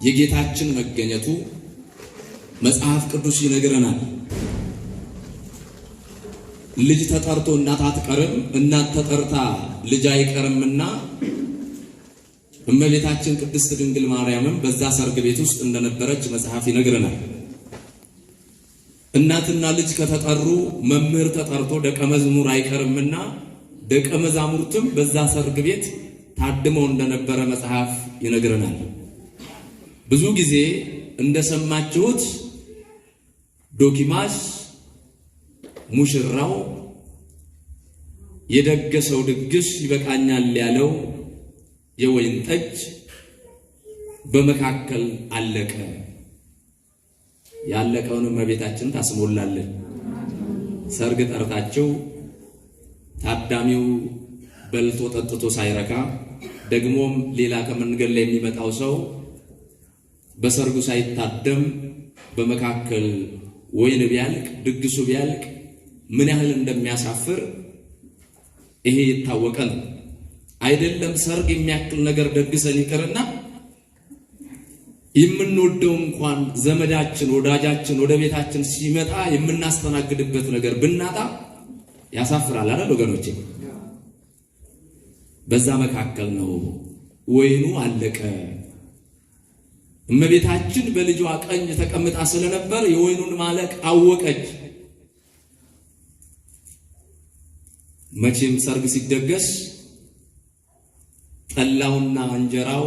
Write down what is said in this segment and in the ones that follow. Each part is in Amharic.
የጌታችን መገኘቱ መጽሐፍ ቅዱስ ይነግረናል። ልጅ ተጠርቶ እናት አትቀርም፣ እናት ተጠርታ ልጅ አይቀርምና እመቤታችን ቅድስት ድንግል ማርያምም በዛ ሰርግ ቤት ውስጥ እንደነበረች መጽሐፍ ይነግረናል። እናትና ልጅ ከተጠሩ መምህር ተጠርቶ ደቀ መዝሙር አይቀርምና ደቀ መዛሙርትም በዛ ሰርግ ቤት ታድመው እንደነበረ መጽሐፍ ይነግረናል። ብዙ ጊዜ እንደሰማችሁት ዶኪማስ ሙሽራው የደገሰው ድግስ ይበቃኛል ያለው የወይን ጠጅ በመካከል አለቀ። ያለቀውን እመቤታችን ታስሞላለን። ሰርግ ጠርታቸው ታዳሚው በልቶ ጠጥቶ ሳይረካ ደግሞም ሌላ ከመንገድ ላይ የሚመጣው ሰው በሰርጉ ሳይታደም በመካከል ወይን ቢያልቅ ድግሱ ቢያልቅ ምን ያህል እንደሚያሳፍር ይሄ የታወቀ ነው። አይደለም ሰርግ የሚያክል ነገር ደግሰን ይቀርና የምንወደው እንኳን ዘመዳችን ወዳጃችን ወደ ቤታችን ሲመጣ የምናስተናግድበት ነገር ብናጣ ያሳፍራል አይደል ወገኖቼ? በዛ መካከል ነው ወይኑ አለቀ። እመቤታችን በልጇ ቀኝ ተቀምጣ ስለነበር የወይኑን ማለቅ አወቀች። መቼም ሰርግ ሲደገስ ጠላውና እንጀራው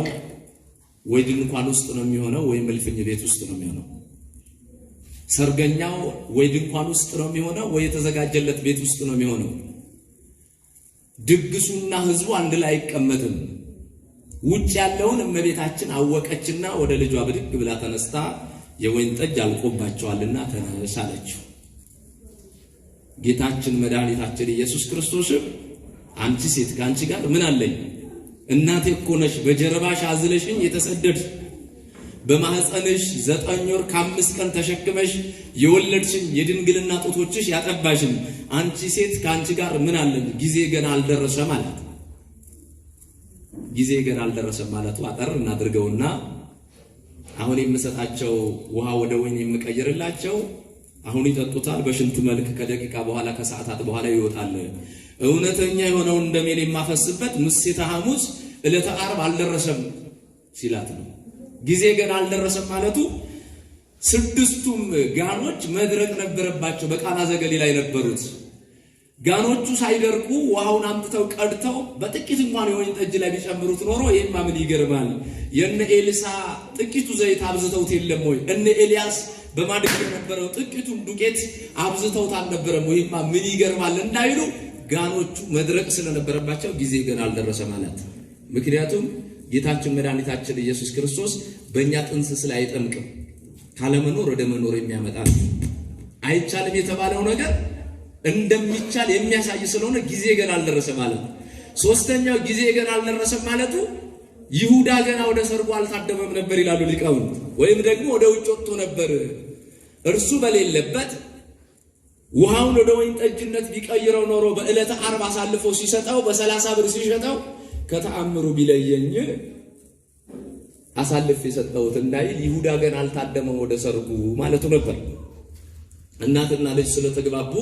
ወይ ድንኳን ውስጥ ነው የሚሆነው ወይ እልፍኝ ቤት ውስጥ ነው የሚሆነው። ሰርገኛው ወይ ድንኳን ውስጥ ነው የሚሆነው ወይ የተዘጋጀለት ቤት ውስጥ ነው የሚሆነው። ድግሱና ህዝቡ አንድ ላይ አይቀመጥም። ውጭ ያለውን እመቤታችን አወቀችና ወደ ልጇ ብድግ ብላ ተነስታ የወይን ጠጅ አልቆባቸዋልና ተነስ አለችው። ጌታችን መድኃኒታችን ኢየሱስ ክርስቶስም አንቺ ሴት ካንቺ ጋር ምን አለኝ? እናቴ እኮ ነሽ፣ በጀርባሽ አዝለሽኝ የተሰደድሽ፣ በማህፀንሽ 9 ወር ከ5 ቀን ተሸክመሽ የወለድሽኝ የድንግልና ጡቶችሽ ያጠባሽኝ አንቺ ሴት ካንቺ ጋር ምን አለኝ? ጊዜ ገና አልደረሰም ማለት ጊዜ ገና አልደረሰም ማለቱ አጠር እናድርገውና አሁን የምሰጣቸው ውሃ ወደ ወይን የምቀይርላቸው አሁን ይጠጡታል። በሽንት መልክ ከደቂቃ በኋላ ከሰዓታት በኋላ ይወጣል። እውነተኛ የሆነው እንደሜል የማፈስበት ምሴተ ሐሙስ ዕለተ ዓርብ አልደረሰም ሲላት ነው። ጊዜ ገና አልደረሰም ማለቱ ስድስቱም ጋኖች መድረቅ ነበረባቸው። በቃና ዘገሊላ የነበሩት ጋኖቹ ሳይደርቁ ውሃውን አምጥተው ቀድተው በጥቂት እንኳን የወይን ጠጅ ላይ ቢጨምሩት ኖሮ ይሄማ ምን ይገርማል። የነ ኤልሳ ጥቂቱ ዘይት አብዝተውት የለም ወይ? እነ ኤልያስ በማድረግ የነበረው ጥቂቱን ዱቄት አብዝተውት አልነበረም? ይሄማ ምን ይገርማል እንዳይሉ ጋኖቹ መድረቅ ስለነበረባቸው ጊዜ ገና አልደረሰ ማለት። ምክንያቱም ጌታችን መድኃኒታችን ኢየሱስ ክርስቶስ በእኛ ጥንስስ ላይ አይጠምቅም። ካለመኖር ወደ መኖር የሚያመጣ አይቻልም የተባለው ነገር እንደሚቻል የሚያሳይ ስለሆነ ጊዜ ገና አልደረሰ ማለት። ሶስተኛው ጊዜ ገና አልደረሰ ማለቱ ይሁዳ ገና ወደ ሰርጉ አልታደመም ነበር ይላሉ ሊቃውንት። ወይም ደግሞ ወደ ውጭ ወጥቶ ነበር። እርሱ በሌለበት ውሃውን ወደ ወይን ጠጅነት ቢቀይረው ኖሮ በዕለተ ዓርብ አሳልፎ ሲሰጠው በ30 ብር ሲሸጠው ከተአምሩ ቢለየኝ አሳልፍ የሰጠሁት እንዳይል ይሁዳ ገና አልታደመም ወደ ሰርጉ ማለቱ ነበር። እናትና ልጅ ስለተግባቡ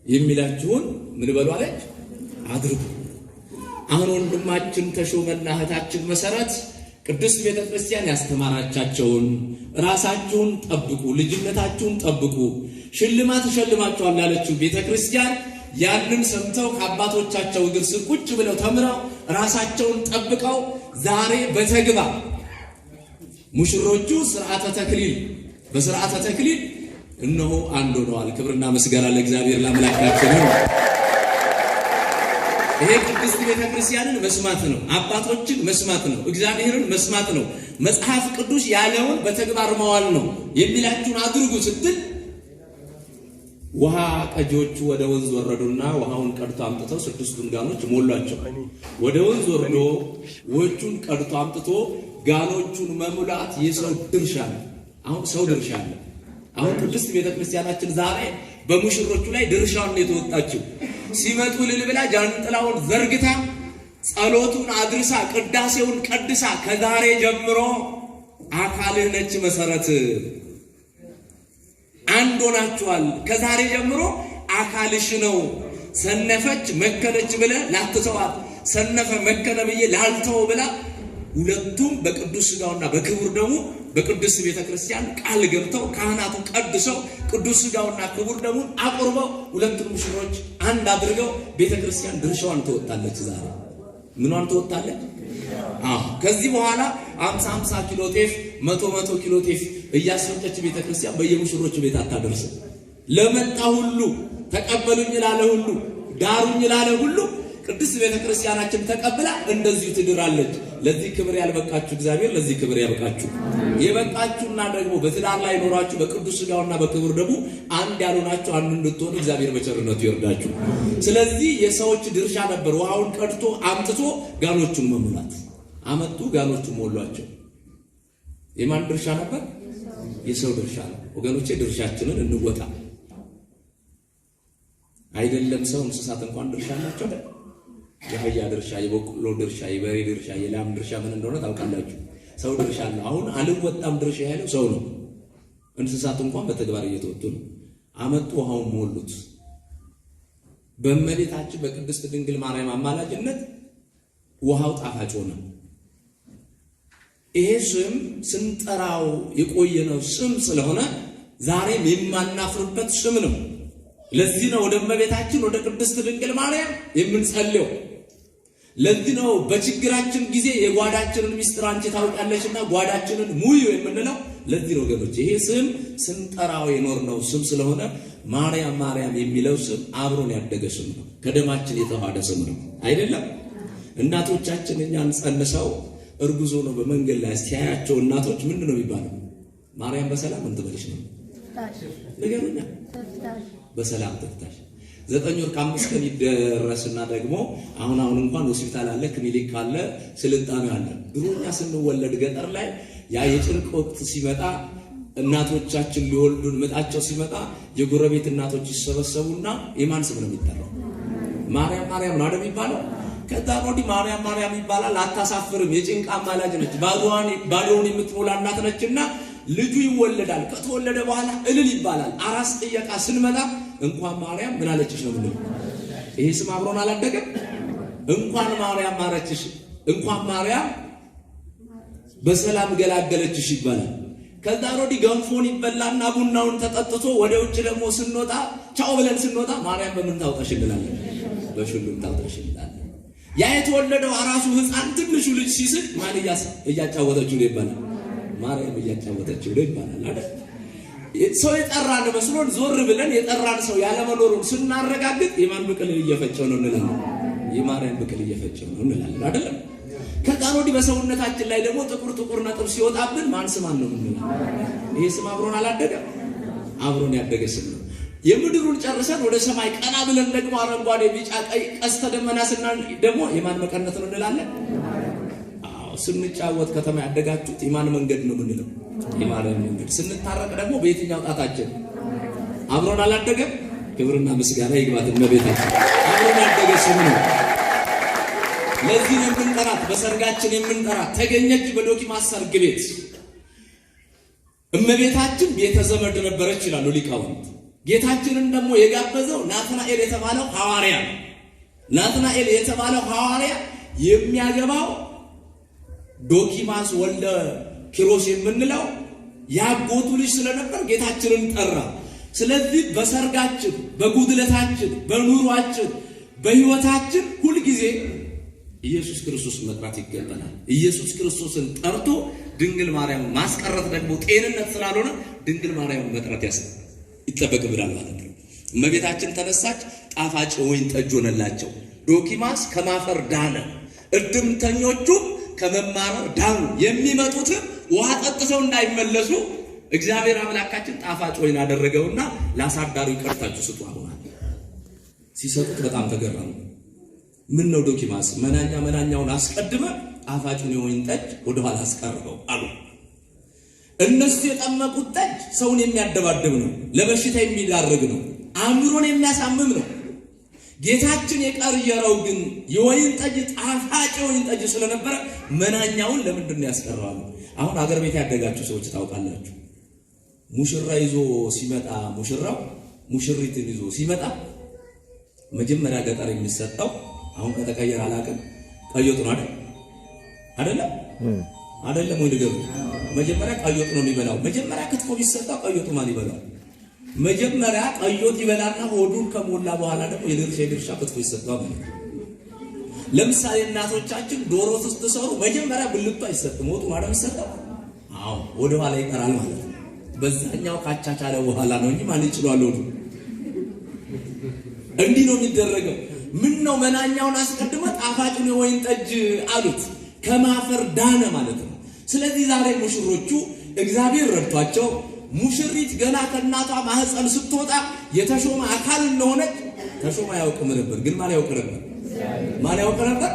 የሚላችሁን ምን በሉ አለች አድርጉ። አሁን ወንድማችን ተሾመና እህታችን መሰረት ቅድስት ቤተክርስቲያን ያስተማራቻቸውን ራሳችሁን ጠብቁ፣ ልጅነታችሁን ጠብቁ፣ ሽልማት ሸልማችኋል ያለችው ቤተክርስቲያን ያንን ሰምተው ከአባቶቻቸው እግር ስር ቁጭ ብለው ተምረው ራሳቸውን ጠብቀው ዛሬ በተግባር ሙሽሮቹ ስርዓተ ተክሊል በስርዓተ ተክሊል እነሆ አንድ ሆነዋል። ክብርና ምስጋና ለእግዚአብሔር ለአምላካችን ነው። ይሄ ቅድስት ቤተክርስቲያንን መስማት ነው፣ አባቶችን መስማት ነው፣ እግዚአብሔርን መስማት ነው። መጽሐፍ ቅዱስ ያለውን በተግባር መዋል ነው። የሚላችሁን አድርጉ ስትል ውሃ ቀጂዎቹ ወደ ወንዝ ወረዱና ውሃውን ቀድቶ አምጥተው 6ቱን ጋኖች ሞሏቸው። ወደ ወንዝ ወርዶ ወጩን ቀድቶ አምጥቶ ጋኖቹን መሙላት የሰው ድርሻ ነው። አሁን ሰው ድርሻ አለ። አሁን ቅድስት ቤተክርስቲያናችን ዛሬ በሙሽሮቹ ላይ ድርሻውን የተወጣችው ሲመጡ እልል ብላ ጃንጥላውን ዘርግታ ጸሎቱን አድርሳ ቅዳሴውን ቀድሳ ከዛሬ ጀምሮ አካልህ ነች መሰረት አንድ ሆናችኋል፣ ከዛሬ ጀምሮ አካልሽ ነው። ሰነፈች መከነች ብለ ላትተዋት፣ ሰነፈ መከነ ብዬ ላልተው ብላ ሁለቱም በቅዱስ ሥጋውና በክቡር ደሙ በቅዱስ ቤተክርስቲያን ቃል ገብተው ካህናቱ ቀድሰው ቅዱስ ሥጋውና ክቡር ደሙን አቁርበው ሁለቱም ሙሽሮች አንድ አድርገው ቤተክርስቲያን ድርሻዋን ተወጣለች። ዛሬ ምኗን ተወጣለች? ከዚህ በኋላ 50 ኪሎ ጤፍ 100 ኪሎ ጤፍ እያስፈጨች ቤተክርስቲያን በየሙሽሮቹ ቤት አታደርስም። ለመጣ ሁሉ ተቀበሉኝ ላለ ሁሉ ዳሩኝ ላለ ሁሉ ቅድስት ቤተክርስቲያናችን ተቀብላ እንደዚሁ ትድራለች። ለዚህ ክብር ያልበቃችሁ እግዚአብሔር ለዚህ ክብር ያበቃችሁ። የበቃችሁና ደግሞ በትዳር ላይ ኖራችሁ በቅዱስ ሥጋውና በክቡር ደሙ አንድ ያልሆናችሁ አንድ እንድትሆኑ እግዚአብሔር በቸርነቱ ይርዳችሁ። ስለዚህ የሰዎች ድርሻ ነበር ውሃውን ቀድቶ አምጥቶ ጋኖቹን መሙላት። አመጡ፣ ጋኖቹን ሞሏቸው። የማን ድርሻ ነበር? የሰው ድርሻ ነው። ወገኖቼ ድርሻችንን እንወጣ። አይደለም ሰው እንስሳት እንኳን ድርሻ አላቸው። የአህያ ድርሻ፣ የበቆሎ ድርሻ፣ የበሬ ድርሻ፣ የላም ድርሻ ምን እንደሆነ ታውቃላችሁ። ሰው ድርሻ አለው። አሁን አልወጣም ድርሻ ያለው ሰው ነው። እንስሳት እንኳን በተግባር እየተወጡ ነው። አመጡ፣ ውሃውን ሞሉት። በእመቤታችን በቅድስት ድንግል ማርያም አማላጅነት ውሃው ጣፋጭ ሆነ። ይሄ ስም ስንጠራው የቆየነው ስም ስለሆነ ዛሬም የማናፍርበት ስም ነው። ለዚህ ነው ወደ እመቤታችን ወደ ቅድስት ድንግል ማርያም የምንጸልየው። ለዚህ ነው በችግራችን ጊዜ የጓዳችንን ምስጢር አንቺ ታውቂያለሽና ጓዳችንን ሙዩ የምንለው። ለዚህ ነው ወገኖች ይሄ ስም ስንጠራው የኖርነው ስም ስለሆነ ማርያም ማርያም የሚለው ስም አብሮን ያደገ ስም ነው። ከደማችን የተዋሃደ ስም ነው አይደለም? እናቶቻችን እኛን ጸንሰው እርጉዞ ነው በመንገድ ላይ ሲያያቸው እናቶች ምንድን ነው የሚባለው? ማርያም በሰላም እንትበልሽ ነው ነገሩኛ በሰላም ተፍታሽ 9 ወር ከ5 ቀን ይደረስና ደግሞ አሁን እንኳን ሆስፒታል አለ፣ ክሊኒክ አለ፣ ስልጣኔ አለ። ድሮኛ ስንወለድ ገጠር ላይ ያ የጭንቅ ወቅት ሲመጣ እናቶቻችን ሊወልዱን ምጣቸው ሲመጣ የጎረቤት እናቶች ይሰበሰቡና የማን ስም ነው የሚጠራው? ማርያም ማርያም ነው አይደል የሚባለው? ከዛ ወዲህ ማርያም ማርያም ይባላል። አታሳፍርም፣ የጭንቅ አማላጅ ነች፣ ባዶውን የምትሞላ እናት ነችና ልጁ ይወለዳል። ከተወለደ በኋላ እልል ይባላል። አራስ ጥየቃ ስንመጣ እንኳን ማርያም ምን አለችሽ ነው የምንለው። ይሄ ስም አብሮን አላደገም? እንኳን ማርያም ማረችሽ፣ እንኳን ማርያም በሰላም ገላገለችሽ ይባላል። ከዛ ወዲህ ገንፎን ይበላና ቡናውን ተጠጥቶ ወደ ውጭ ደግሞ ስንወጣ ቻው ብለን ስንወጣ ማርያም በምን ታውጣሽ እንላለን? በሽሉም ታውጣሽ እንላለን። ያ የተወለደው አራሱ ሕፃን ትንሹ ልጅ ሲስቅ ማን እያጫወተችው ነው ይባላል? ማርያም እያጫወተችው ነው ይባላል አይደል? ሰው የጠራን መስሎን ዞር ብለን የጠራን ሰው ያለመኖሩን ስናረጋግጥ የማን ብቅል እየፈጨው ነው እንላለን? የማርያም ብቅል እየፈጨው ነው እንላለን አይደለም? ከዛ ወዲህ በሰውነታችን ላይ ደግሞ ጥቁር ነጥብ ሲወጣብን ማን ስማን ነው እንላለን? ይሄ ስም አብሮን አላደገም? አብሮን ያደገ ስም ነው። የምድሩን ጨርሰን ወደ ሰማይ ቀና ብለን ደግሞ አረንጓዴ፣ ቢጫ፣ ቀይ ቀስተ ደመና ስናን ደግሞ የማን መቀነት ነው እንላለን? ስንጫወት ከተማ ያደጋችሁት የማን መንገድ ነው የምንለው? የማርያም መንገድ። ስንታረቅ ደግሞ በየትኛው ጣታችን? አብሮን አላደገም? ክብርና ምስጋና ይግባት እመቤታችን። አብሮን ያደገ ስም ነው። ለዚህ ነው የምንጠራት፣ በሰርጋችን የምንጠራት። ተገኘች በዶኪማስ ሰርግ ቤት እመቤታችን ቤተ ዘመድ ነበረች ይላሉ ሊቃውንት። ጌታችንን ደግሞ የጋበዘው ናትናኤል የተባለው ሐዋርያ ነው። ናትናኤል የተባለው ሐዋርያ የሚያገባው ዶኪማስ ወልደ ኪሮስ የምንለው ያጎቱ ልጅ ስለነበር ጌታችንን ጠራ። ስለዚህ በሰርጋችን፣ በጉድለታችን፣ በኑሯችን፣ በሕይወታችን ሁልጊዜ ኢየሱስ ክርስቶስን መጥራት ይገባናል። ኢየሱስ ክርስቶስን ጠርቶ ድንግል ማርያም ማስቀረት ደግሞ ጤንነት ስላልሆነ ድንግል ማርያም መጥራት ይጠበቅብናል ማለት ነው። እመቤታችን ተነሳች፣ ጣፋጭ ወይን ጠጅ ሆነላቸው። ዶኪማስ ከማፈር ዳነ፣ እድምተኞቹ ከመማረር ዳኑ። የሚመጡትን ውሃ ጠጥተው እንዳይመለሱ እግዚአብሔር አምላካችን ጣፋጭ ወይን አደረገውና ላሳዳሪው ቀርታችሁ ስጡ አሉና ሲሰጡት በጣም ተገረሙ። ምን ነው ዶኪማስ መናኛውን አስቀድመ ጣፋጩን የወይን ጠጅ ወደ ኋላ አስቀርበው አሉ። እነሱ የጠመቁት ጠጅ ሰውን የሚያደባድብ ነው፣ ለበሽታ የሚዳርግ ነው፣ አእምሮን የሚያሳምም ነው። ጌታችን የቀየረው ግን የወይን ጠጅ ጣፋጭ የወይን ጠጅ ስለነበረ መናኛውን ለምንድን ነው ያስቀረው? አሁን አገር ቤት ያደጋችሁ ሰዎች ታውቃላችሁ። ሙሽራ ይዞ ሲመጣ ሙሽራው ሙሽሪትን ይዞ ሲመጣ መጀመሪያ ገጠር የሚሰጠው አሁን ከተቀየረ አላውቅም ቀይ ወጥ ነው አይደለም ወይ ንገሩ። መጀመሪያ ቀይ ወጥ ነው የሚበላው። መጀመሪያ ክትፎ ቢሰጠው ቀይ ወጥ ማን ይበላው? መጀመሪያ ቀይ ወጥ ይበላና ሆዱን ከሞላ በኋላ ደግሞ የድርሻ ክትፎ ይሰጠው ማለት ነው። ለምሳሌ እናቶቻችን ዶሮ ስትሰሩ መጀመሪያ ብልቷ አይሰጥም፣ ወጡ ማለት የሚሰጠው ወደ ኋላ ይቀራል ማለት ነው። በዛኛው ካቻቻለ በኋላ ነው እንጂ ማን ይችላል ወዱ። እንዲህ ነው የሚደረገው። ምን ነው መናኛውን አስቀድመ ጣፋጩን የወይን ጠጅ አሉት። ከማፈር ዳነ ማለት ነው። ስለዚህ ዛሬ ሙሽሮቹ እግዚአብሔር ረድቷቸው ሙሽሪት ገና ከእናቷ ማህፀን ስትወጣ የተሾመ አካል እንደሆነች ተሾመ ያውቅም ነበር። ግን ማን ያውቅ ነበር? ማን ያውቅ ነበር?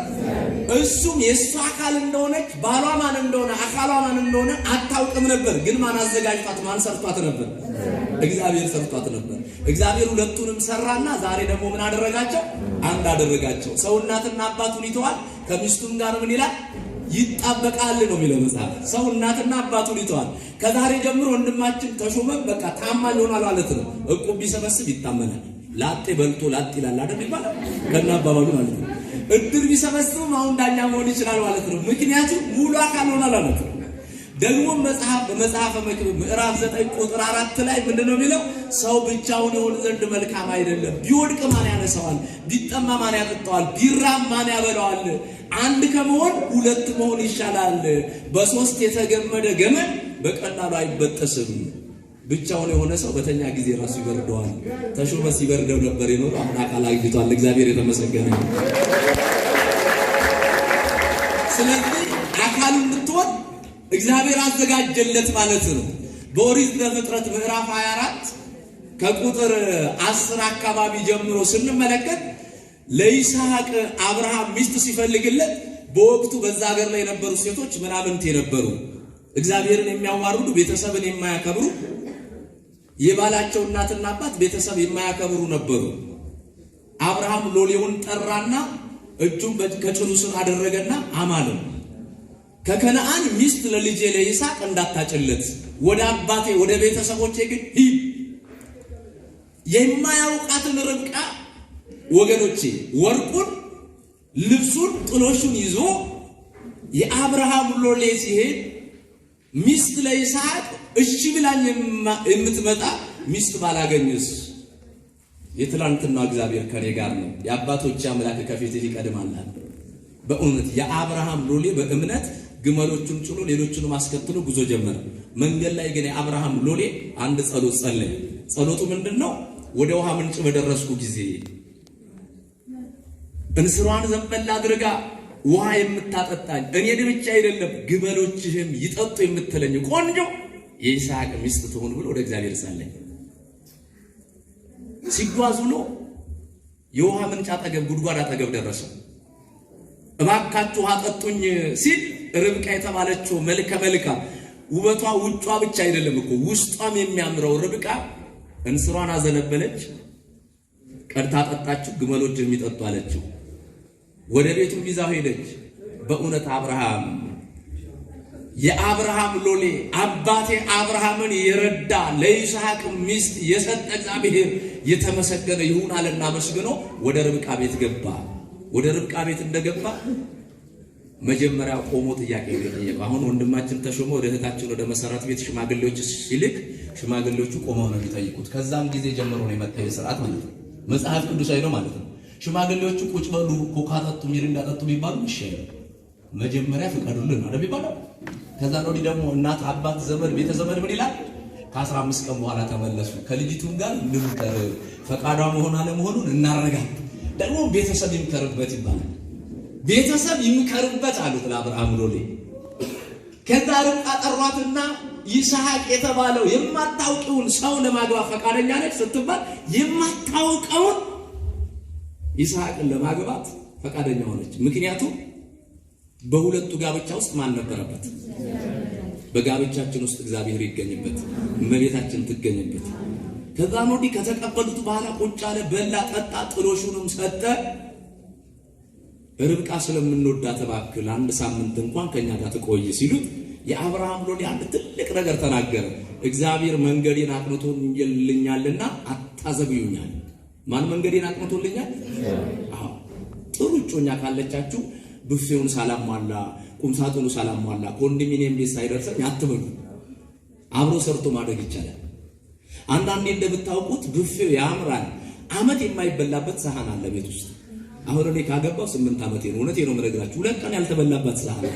እሱም የእሱ አካል እንደሆነች ባሏ ማን እንደሆነ አካሏ ማን እንደሆነ አታውቅም ነበር። ግን ማን አዘጋጅቷት ማን ሰርቷት ነበር? እግዚአብሔር ሰርቷት ነበር። እግዚአብሔር ሁለቱንም ሰራና ዛሬ ደግሞ ምን አደረጋቸው? አንድ አደረጋቸው። ሰው እናትና አባቱን ይተዋል፣ ከሚስቱም ጋር ምን ይላል? ይጣበቃል ነው የሚለው መጽሐፍ። ሰው እናትና አባቱን ይተዋል። ከዛሬ ጀምሮ ወንድማችን ተሾመ በቃ ታማኝ ሆኗል ማለት ነው። እቁብ ቢሰበስብ ይታመናል። ላጤ በልቶ ላጤ ይላል አይደል ይባላል ከና አባባሉ ማለት ነው። እድር ቢሰበስብም አሁን ዳኛ መሆን ይችላል ማለት ነው። ምክንያቱም ሙሉ አካል ሆኗል ማለት ነው። ደግሞ በመጽሐፈ መክብብ ምዕራፍ 9 ቁጥር 4 ላይ ምንድነው የሚለው? ሰው ብቻውን ይሆን ዘንድ መልካም አይደለም። ቢወድቅ ማን ያነሳዋል? ቢጠማ ማን ያጠጣዋል? ቢራብ ማን ያበላዋል? አንድ ከመሆን ሁለት መሆን ይሻላል። በሶስት የተገመደ ገመድ በቀላሉ አይበጠስም። ብቻውን የሆነ ሰው በተኛ ጊዜ ራሱ ይበርደዋል። ተሾመ ሲበርደው ነበር የኖረው። አሁን አካል አግኝቷል። እግዚአብሔር የተመሰገነ ይሁን። ስለዚህ አካሉ እንድትሆን እግዚአብሔር አዘጋጀለት ማለት ነው። በኦሪት ዘፍጥረት ምዕራፍ 24 ከቁጥር 10 አካባቢ ጀምሮ ስንመለከት ለይስሐቅ አብርሃም ሚስት ሲፈልግለት በወቅቱ በዛ ሀገር ላይ የነበሩ ሴቶች ምናምንት የነበሩ እግዚአብሔርን የሚያዋርዱ ቤተሰብን የማያከብሩ የባላቸው እናትና አባት ቤተሰብ የማያከብሩ ነበሩ። አብርሃም ሎሌውን ጠራና እጁን ከጭኑ ስር አደረገና አማለው ከከነዓን ሚስት ለልጄ ለይስሐቅ እንዳታጭለት፣ ወደ አባቴ ወደ ቤተሰቦቼ ግን ሂድ። የማያውቃትን ርብቃ ወገኖቼ ወርቁን፣ ልብሱን፣ ጥሎሹን ይዞ የአብርሃም ሎሌ ሲሄድ ሚስት ለይስሐቅ እሺ ብላኝ የምትመጣ ሚስት ባላገኝስ? የትላንትና እግዚአብሔር ከኔ ጋር ነው፣ የአባቶች አምላክ ከፊትህ ይቀድማል። በእውነት የአብርሃም ሎሌ በእምነት ግመሎቹን ጭኖ ሌሎቹንም አስከትሎ ጉዞ ጀመረ። መንገድ ላይ ግን የአብርሃም ሎሌ አንድ ጸሎት ጸለየ። ጸሎቱ ምንድነው? ወደ ውሃ ምንጭ በደረስኩ ጊዜ እንስሯን ዘንበል አድርጋ ውሃ የምታጠጣኝ እኔን ብቻ አይደለም ግመሎችህም ይጠጡ የምትለኝ ቆንጆ የይስሐቅ ሚስት ትሆን ብሎ ወደ እግዚአብሔር ጸለየ። ሲጓዙ ነው የውሃ ምንጭ አጠገብ ጉድጓድ አጠገብ ደረሱ። እባካችሁ ውሃ ጠጡኝ ሲል ርብቃ የተባለችው መልከ መልካም ውበቷ ውጯ ብቻ አይደለም እኮ ውስጧም የሚያምረው ርብቃ እንስሯን አዘነበለች፣ ቀድታ ጠጣችሁ፣ ግመሎች የሚጠጡ አለችው። ወደ ቤቱም ይዛው ሄደች። በእውነት አብርሃም የአብርሃም ሎሌ አባቴ አብርሃምን የረዳ ለይስሐቅ ሚስት የሰጠ እግዚአብሔር የተመሰገነ ይሁን አለና መስግኖ ወደ ርብቃ ቤት ገባ። ወደ ርብቃ ቤት እንደገባ መጀመሪያ ቆሞ ጥያቄ ጠየቀ። አሁን ወንድማችን ተሾመ ወደ እህታችን ወደ መሰረት ቤት ሽማግሌዎች ሲልክ ሽማግሌዎቹ ቆመው ነው የሚጠይቁት። ከዛም ጊዜ ጀምሮ ነው የመጣው ስርዓት ማለት ነው። መጽሐፍ ቅዱሳዊ ነው ማለት ነው። ሽማግሌዎቹ ቁጭ በሉ ኮካ ጠጡ ሚሪንዳ ጠጡ ቢባሉ ይሻላል። መጀመሪያ ፍቀዱልን ነው የሚባለው። ከዛ ነው ደግሞ እናት አባት ዘመድ ቤተ ዘመድ ምን ይላል? ከ15 ቀን በኋላ ተመለሱ፣ ከልጅቱም ጋር ልምከር፣ ፈቃዷ መሆን አለመሆኑን እናረጋግጥ፣ ደግሞ ቤተሰብ ይምከርበት ይባላል። ቤተሰብ ይምከርበት አሉት ለአብርሃም ሎሌ። ከዛ ርብቃ ጠሯትና ይስሐቅ የተባለው የማታውቀውን ሰው ለማግባት ፈቃደኛ ነች ስትባል የማታውቀውን ይስሐቅን ለማግባት ፈቃደኛ ሆነች። ምክንያቱም በሁለቱ ጋብቻ ውስጥ ማን ነበረበት? በጋብቻችን ውስጥ እግዚአብሔር ይገኝበት፣ እመቤታችን ትገኝበት። ከዛ ወዲህ ከተቀበሉት በኋላ ቁጭ አለ፣ በላ፣ ጠጣ፣ ጥሎሹንም ሰጠ። ርብቃ ስለምንወዳት እባክህ አንድ ሳምንት እንኳን ከኛ ጋር ትቆይ ሲሉት የአብርሃም ሎሌ አንድ ትልቅ ነገር ተናገረ። እግዚአብሔር መንገዴን አቅንቶልኛልና አታዘግዩኛል። ማን መንገዴን አቅንቶልኛል? አዎ ጥሩ እጮኛ ካለቻችሁ ብፌውን ሳላሟላ ቁምሳጥኑ ሳላሟላ ኮንዶሚኒየም ቤት ሳይደርሰኝ አትበሉ። አብሮ ሰርቶ ማደግ ይቻላል። አንዳንዴ እንደምታውቁት ብፌው ያምራል፣ አመት የማይበላበት ሳህን አለ ቤት ውስጥ። አሁን እኔ ካገባው 8 ዓመቴ ነው። እውነቴ ነው የምነግራችሁ። 2 ቀን ያልተበላበት ሳህን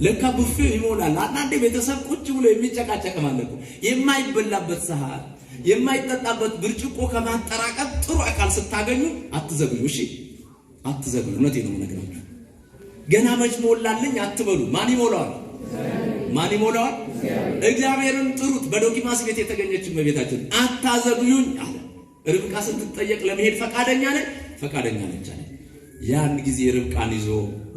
ለካ ብፌው ይሞላል። አንዳንዴ ቤተሰብ ቁጭ ብሎ የሚጨቃጨቅ ማለት ነው። የማይበላበት ሳህን የማይጠጣበት ብርጭቆ ከማጠራቀም ጥሩ አካል ስታገኙ አትዘግዩ። እሺ አትዘግዩ። እውነቴ ነው የምነግራችሁ። ገና መች ሞላልኝ አትበሉ። ማን ይሞላዋል? ማን ይሞላዋል? እግዚአብሔርን ጥሩት። በዶኪማስ ቤት የተገኘች እመቤታችን አታዘግዩኝ አለ። ርብቃ ስትጠየቅ ለመሄድ ፈቃደኛ ነች? ፈቃደኛ ነች አለ። ያን ጊዜ ርብቃን ይዞ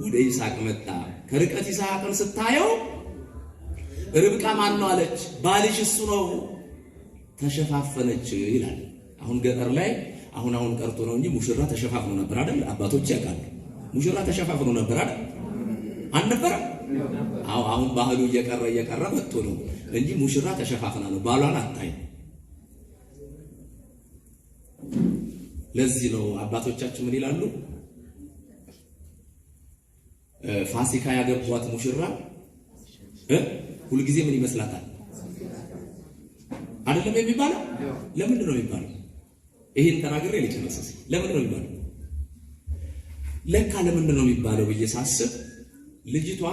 ወደ ይስሐቅ መጣ። ከርቀት ይስሐቅን ስታየው ርብቃ ማን ነው አለች። ባልሽ እሱ ነው። ተሸፋፈነች ይላል። አሁን ገጠር ላይ አሁን ቀርቶ ነው እንጂ ሙሽራ ተሸፋፍኖ ነበር አይደል? አባቶች ያውቃሉ። ሙሽራ ተሸፋፍኖ ነበር አይደል? አልነበረም? አሁን ባህሉ እየቀረ መጥቶ ነው እንጂ ሙሽራ ተሸፋፍና ነው ባሏን አታይ። ለዚህ ነው አባቶቻችን ምን ይላሉ? ፋሲካ ያገቧት ሙሽራ ሁልጊዜ ምን ይመስላታል አይደለም የሚባለው? ለምንድን ነው የሚባለው? ይሄን ተናግሬ ልጨርስ። ለምንድን ነው የሚባለው? ለካ ለምንድን ነው የሚባለው ብዬ ሳስብ ልጅቷ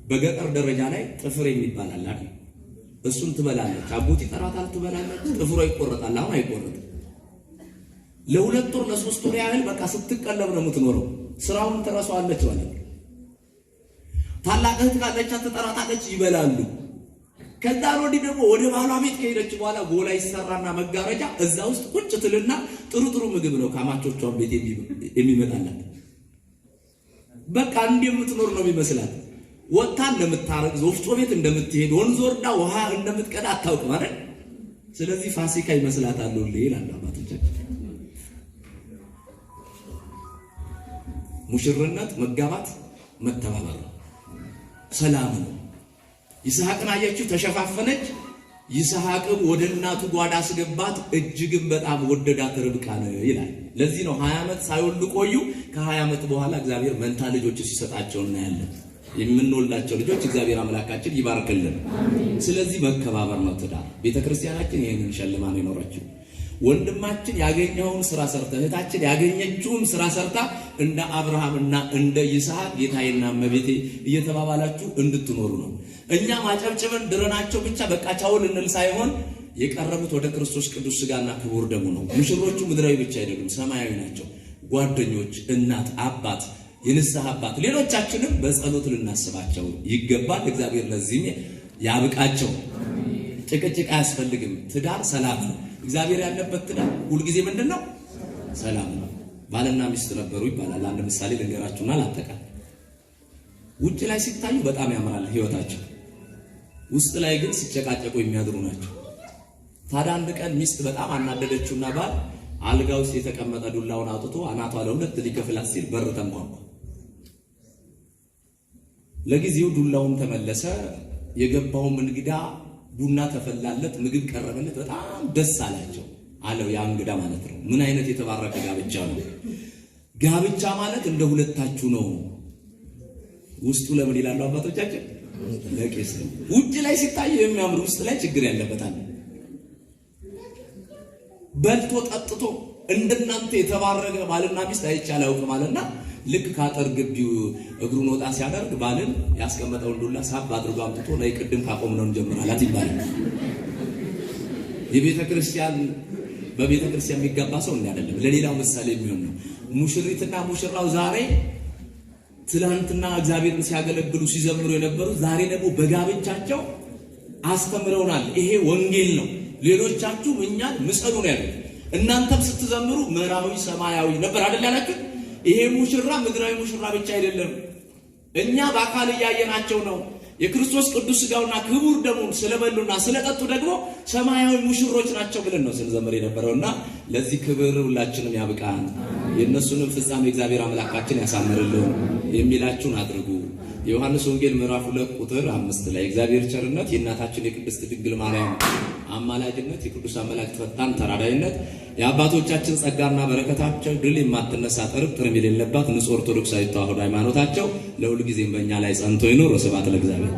በገጠር ደረጃ ላይ ጥፍር የሚባል አለ አይደል? እሱን ትበላለች። አጎት ይጠራታል፣ ትበላለች። ጥፍሯ ይቆረጣል። አሁን አይቆረጥም። ለ2 ወር ለ3 ወር ያህል በቃ ስትቀለብ ነው የምትኖረው። ስራውን ትረሳዋለች ማለት ነው። ታላቅ እህት ካለቻት ትጠራታለች፣ ይበላሉ። ከዛ ወዲህ ደግሞ ወደ ባሏ ቤት ከሄደች በኋላ ጎላ ይሰራና መጋረጃ እዛ ውስጥ ቁጭ ትልና ጥሩ ምግብ ነው ከማቾቿ ቤት የሚመጣላት። በቃ እንደምትኖር ነው የሚመስላት። ወጣ እንደምታረግ ወፍጮ ቤት እንደምትሄድ ወንዝ ወርዳ ውሃ እንደምትቀዳ አታውቅም አይደል? ስለዚህ ፋሲካ ይመስላታል ይላል አባቶቻችን። ሙሽርነት መጋባት መተባበር ነው፣ ሰላም ነው። ይስሐቅን አየችው፣ ተሸፋፈነች። ይስሐቅም ወደ እናቱ ጓዳ አስገባት፣ እጅግም በጣም ወደዳት ርብቃን ይላል። ለዚህ ነው 20 ዓመት ሳይወልዱ ቆዩ። ከ20 ዓመት በኋላ እግዚአብሔር መንታ ልጆች ሲሰጣቸው እናያለን። የምንወልዳቸው ልጆች እግዚአብሔር አምላካችን ይባርክልን። ስለዚህ መከባበር ነው ትዳር። ቤተክርስቲያናችን ይሄንን ሸልማ ነው የኖረችው። ወንድማችን ያገኘውን ስራ ሰርተ፣ እህታችን ያገኘችውን ስራ ሰርታ እንደ አብርሃምና እንደ ይስሐቅ ጌታዬና እመቤቴ እየተባባላችሁ እንድትኖሩ ነው። እኛ ማጨብጨበን ድረናቸው ብቻ በቃ ቻው ልንል ሳይሆን የቀረቡት ወደ ክርስቶስ ቅዱስ ሥጋና ክቡር ደሙ ነው። ሙሽሮቹ ምድራዊ ብቻ አይደሉም፣ ሰማያዊ ናቸው። ጓደኞች፣ እናት፣ አባት፣ የንስሐ አባት፣ ሌሎቻችንም በጸሎት ልናስባቸው ይገባል። እግዚአብሔር ለዚህ ያብቃቸው። ጭቅጭቅ አያስፈልግም። ትዳር ሰላም ነው። እግዚአብሔር ያለበት ትዳር ሁልጊዜ ምንድነው? ሰላም ነው። ባልና ሚስት ነበሩ ይባላል። አንድ ምሳሌ ልንገራችሁና ላጠቃል። ውጭ ላይ ሲታዩ በጣም ያምራል ህይወታቸው፣ ውስጥ ላይ ግን ሲጨቃጨቁ የሚያድሩ ናቸው። ታዲያ አንድ ቀን ሚስት በጣም አናደደችውና ባል አልጋ ውስጥ የተቀመጠ ዱላውን አውጥቶ አናቷ ለ2 ሊከፍላት ሲል በር ተንኳኳ። ለጊዜው ዱላውን ተመለሰ። የገባውም እንግዳ ቡና ተፈላለት፣ ምግብ ቀረበለት። በጣም ደስ አላቸው አለው። ያ እንግዳ ማለት ነው። ምን አይነት የተባረከ ጋብቻ ነው! ጋብቻ ማለት እንደ ሁለታችሁ ነው። ውስጡ ለምን ይላሉ አባቶቻችን? ለቄስ ነው። ውጭ ላይ ሲታይ የሚያምር ውስጥ ላይ ችግር ያለበታል። በልቶ ጠጥቶ እንደናንተ የተባረከ ባልና ሚስት አይቻል አውቅም አለና ልክ ካጠር ግቢው እግሩን ወጣ ሲያደርግ ባልን ያስቀመጠውን ዱላ ሳብ አድርጎ አምጥቶ ላይ ቅድም ካቆምነው እንጀምራላት ይባላል። በቤተ ክርስቲያን የሚጋባ ሰው እንዲህ አይደለም። ለሌላው ምሳሌ የሚሆን ነው። ሙሽሪትና ሙሽራው ዛሬ ትላንትና እግዚአብሔርን ሲያገለግሉ ሲዘምሩ የነበሩ ዛሬ ደግሞ በጋብቻቸው አስተምረውናል። ይሄ ወንጌል ነው። ሌሎቻችሁ እኛን ምሰሉ ነው ያሉት። እናንተም ስትዘምሩ ምድራዊ ሰማያዊ ነበር አይደል ያላችሁ? ይሄ ሙሽራ ምድራዊ ሙሽራ ብቻ አይደለም። እኛ በአካል ያየናቸው ነው። የክርስቶስ ቅዱስ ሥጋውና ክቡር ደሙን ስለበሉና ስለጠጡ ደግሞ ሰማያዊ ሙሽሮች ናቸው ብለን ነው ስንዘምር የነበረውና ለዚህ ክብር ሁላችንም ያብቃን። የእነሱንም ፍጻሜ እግዚአብሔር አምላካችን ያሳምርልን። የሚላችሁን አድርጉ። የዮሐንስ ወንጌል ምዕራፍ 2 ቁጥር 5 ላይ እግዚአብሔር ቸርነት፣ የእናታችን የቅድስት ድንግል ማርያም አማላጅነት፣ የቅዱሳን መላእክት ፈጣን ተራዳኢነት፣ የአባቶቻችን ጸጋና በረከታቸው ድል የማትነሳ ጥርጥር የሌለባት ንጹሕ ኦርቶዶክሳዊ ተዋሕዶ ሃይማኖታቸው ለሁሉ ጊዜም በእኛ ላይ ጸንቶ ይኖር። ስብሐት ለእግዚአብሔር።